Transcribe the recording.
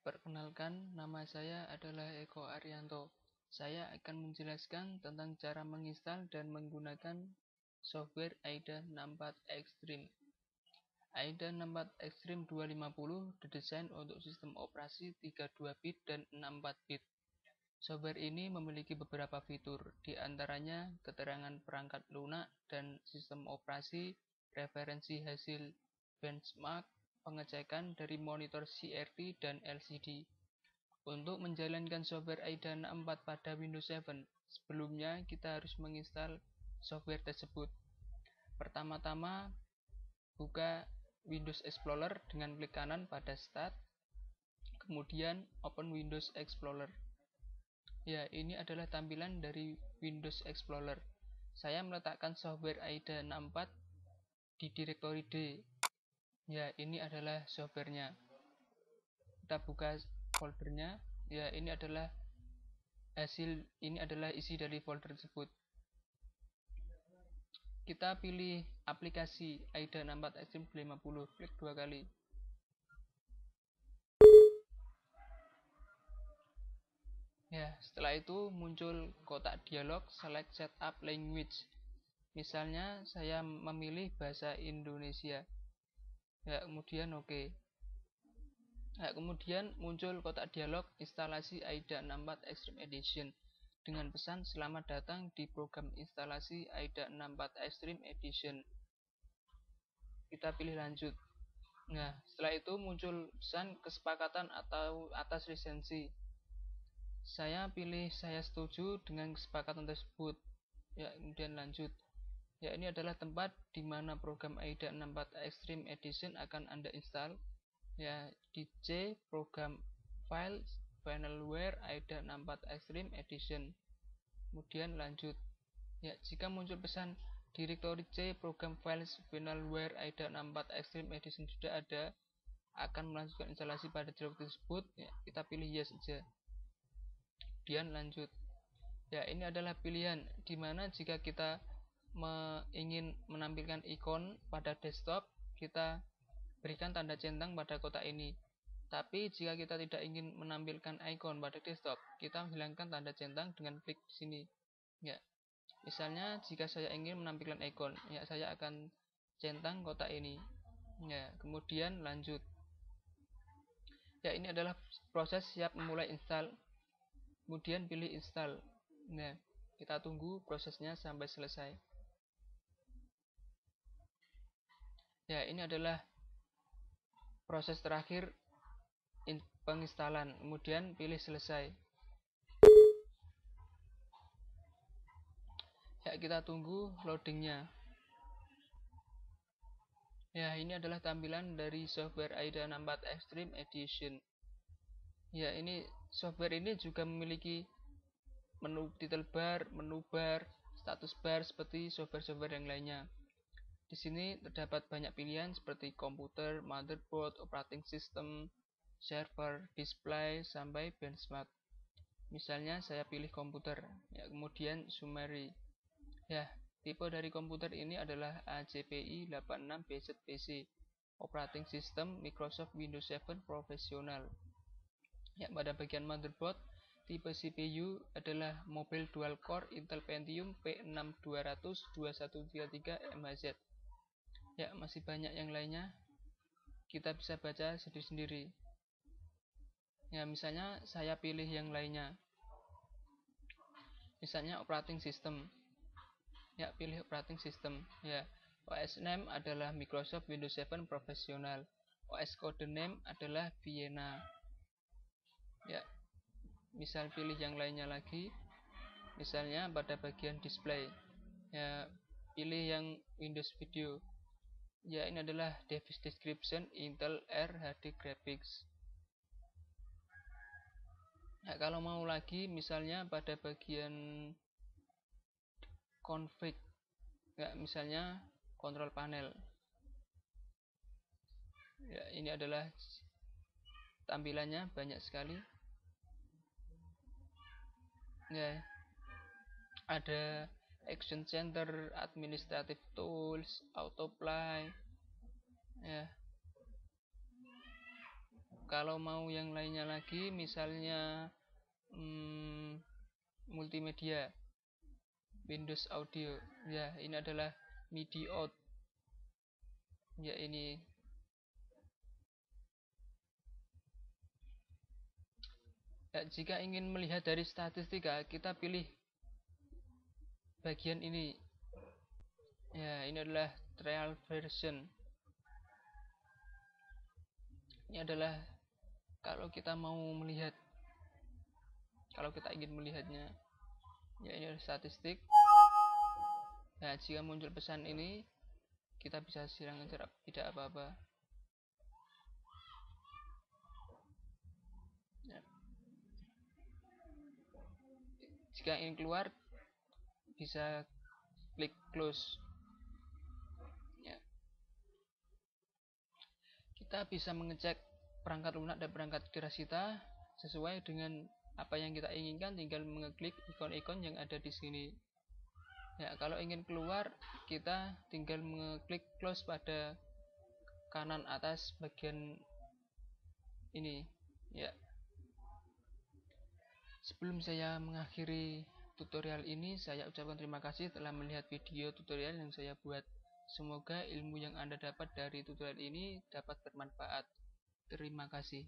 Perkenalkan, nama saya adalah Eko Arianto. Saya akan menjelaskan tentang cara menginstal dan menggunakan software AIDA 64 Extreme. AIDA 64 Extreme 250 didesain untuk sistem operasi 32 bit dan 64 bit. Software ini memiliki beberapa fitur, di antaranya keterangan perangkat lunak dan sistem operasi, referensi hasil benchmark, pengecekan dari monitor CRT dan LCD. Untuk menjalankan software AIDA 64 pada Windows 7, sebelumnya kita harus menginstal software tersebut. Pertama-tama, buka Windows Explorer dengan klik kanan pada Start, kemudian Open Windows Explorer. Ya, ini adalah tampilan dari Windows Explorer. Saya meletakkan software AIDA 64 di direktori D. Ya, ini adalah softwarenya. Kita buka foldernya. Ya, ini adalah isi dari folder tersebut. Kita pilih aplikasi AIDA 64 Extreme 50, klik 2 kali. Ya, setelah itu muncul kotak dialog Select Setup Language. Misalnya saya memilih bahasa Indonesia. Ya, kemudian oke. Nah, kemudian muncul kotak dialog instalasi AIDA 64 Extreme Edition dengan pesan selamat datang di program instalasi AIDA 64 Extreme Edition. Kita pilih lanjut. Nah, setelah itu muncul pesan kesepakatan atau atas lisensi. Saya pilih saya setuju dengan kesepakatan tersebut. Ya, kemudian lanjut. Ya, ini adalah tempat di mana program AIDA 64 Extreme Edition akan Anda install. Ya, di C program file finalware AIDA 64 Extreme Edition. Kemudian lanjut. Ya, jika muncul pesan direktori C program files finalware AIDA 64 Extreme Edition sudah ada, akan melanjutkan instalasi pada direktori tersebut. Ya, kita pilih yes saja. Kemudian lanjut. Ya, ini adalah pilihan dimana jika kita ingin menampilkan ikon pada desktop, kita berikan tanda centang pada kotak ini. Tapi jika kita tidak ingin menampilkan ikon pada desktop, kita menghilangkan tanda centang dengan klik sini. Ya, misalnya jika saya ingin menampilkan ikon, ya saya akan centang kotak ini. Ya, kemudian lanjut. Ya, ini adalah proses siap memulai install. Kemudian pilih install. Nah, kita tunggu prosesnya sampai selesai. Ya, ini adalah proses terakhir penginstalan. Kemudian pilih selesai. Ya, kita tunggu loadingnya. Ya, ini adalah tampilan dari software AIDA 64 Extreme Edition. Ya, ini software ini juga memiliki menu title bar, menu bar, status bar seperti software-software yang lainnya. Di sini terdapat banyak pilihan seperti komputer, motherboard, operating system, server, display, sampai benchmark. Misalnya saya pilih komputer, ya, kemudian summary. Ya, tipe dari komputer ini adalah ACPI 86BZ-PC, operating system Microsoft Windows 7 Professional. Ya, pada bagian motherboard, tipe CPU adalah Mobile Dual Core Intel Pentium P6200 2133 MHz. Ya, masih banyak yang lainnya. Kita bisa baca sendiri-sendiri. Ya, misalnya saya pilih yang lainnya. Misalnya operating system. Ya, pilih operating system. Ya, OS name adalah Microsoft Windows 7 Professional. OS code name adalah Vienna. Ya, misal pilih yang lainnya lagi. Misalnya pada bagian display. Ya, pilih yang Windows Video. Ya, ini adalah device description Intel R HD Graphics. Nah, kalau mau lagi misalnya pada bagian config, ya, misalnya control panel. Ya, ini adalah tampilannya banyak sekali. Ya, ada action center, administrative tools, autoplay. Ya, Kalau mau yang lainnya lagi, misalnya multimedia, Windows Audio, ya ini adalah MIDI out, ya ini. Ya, jika ingin melihat dari statistika, kita pilih bagian ini. Ya, ini adalah trial version. Ini adalah kalau kita mau melihat, kalau kita ingin melihatnya, ya ini adalah statistik. Nah, jika muncul pesan ini, kita bisa silang aja, tidak apa-apa. Ya. Jika ingin keluar, bisa klik close. Ya. Kita bisa mengecek perangkat lunak dan perangkat keras kita sesuai dengan apa yang kita inginkan, tinggal mengeklik ikon-ikon yang ada di sini. Ya, kalau ingin keluar, kita tinggal mengeklik close pada kanan atas bagian ini. Ya. Sebelum saya mengakhiri tutorial ini, saya ucapkan terima kasih telah melihat video tutorial yang saya buat. Semoga ilmu yang Anda dapat dari tutorial ini dapat bermanfaat. Terima kasih.